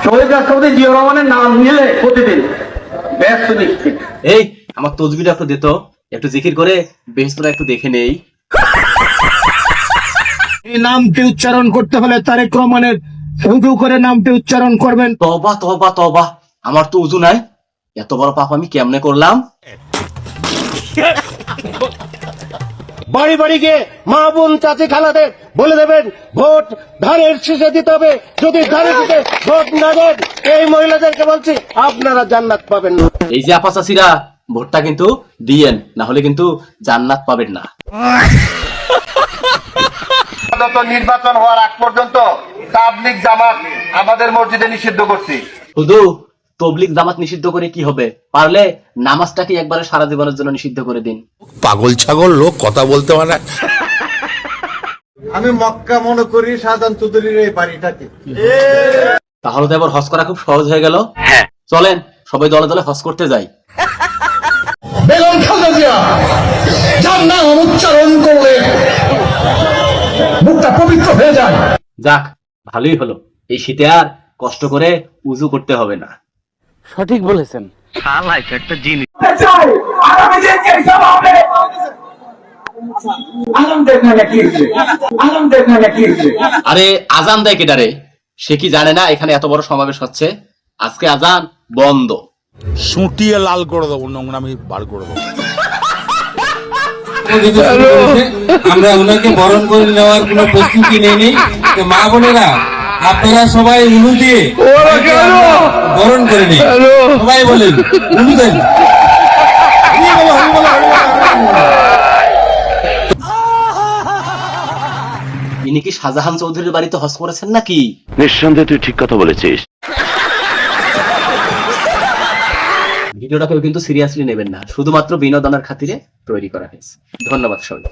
শহীদ রাষ্ট্রপতি জিয়াউর রহমানের নাম নিলে প্রতিদিন ব্যস্ত নিশ্চিত। এই আমার তসবিটা একটু দিত, একটু জিকির করে বেহেশতটা একটু দেখে নেই। এই নামটি উচ্চারণ করতে হলে তারেক রহমানের উযু করে নামটি উচ্চারণ করবেন। তবা তবা তবা, আমার তো উজু নাই, এত বড় পাপ আমি কেমনে করলাম? বাড়ি বাড়ি গিয়ে মা বোন চাচি খালাদের বলে দেবেন ভোট ধানের শীষে দিতে হবে। যদি ধানের শীষে ভোট না দেন, এই মহিলাদেরকে বলছি আপনারা জান্নাত পাবেন না। এই যে আপা চাচিরা, ভোটটা কিন্তু দিয়েন, না হলে কিন্তু জান্নাত পাবেন না। নির্বাচন হওয়ার আগ পর্যন্ত তাবলিগ জামাত আমাদের মসজিদে নিষিদ্ধ করছি। শুধু তবলিগ জামাত নিষিদ্ধ করে কি হবে? পারলে নামাজটাকে একবারে সারা জীবনের জন্য নিষিদ্ধ করে দিন। পাগল ছাগল লোক কথা বলতে পারে। আমি মক্কা মনে করি শাহজাহান চৌধুরীর এই বাড়িটাকে। তাহলে তো এবার হজ করা খুব সহজ হয়ে গেল। চলেন সবাই দলে দলে হজ করতে যাই। বেগম খালেদা জিয়া যার নাম উচ্চারণ করলে মুখটা পবিত্র হয়ে যায়। যাক, ভালোই হলো, এই শীতে আর কষ্ট করে উজু করতে হবে না। সঠিক বলেছেন। আগামী দিন যে সব হবে আলমদের নামে কি হচ্ছে? আলমদের নামে কি হচ্ছে? আরে আজান দেয় কেডারে? সে কি জানে না এখানে এত বড় সমাবেশ হচ্ছে? আজকে আজান বন্ধ। সুটিয়ে লাল করে দেবো, নোংরামি বার করে দেবো। আমরা ওনাকে বরণ করে নেওয়ার কোনো প্রস্তুতি নেই। মা বোনেরা আপনারা সবাই উলু দিয়ে বরণ করে নিন। সবাই বলেন উলু দেন। ইনি কি শাহজাহান চৌধুরীর বাড়িতে হজ করেছেন নাকি? নিঃসন্দেহে তুই ঠিক কথা বলেছিস। ভিডিওটাকেও কিন্তু সিরিয়াসলি নেবেন না, শুধুমাত্র বিনোদনের খাতিরে তৈরি করা হয়েছে। ধন্যবাদ সবাই।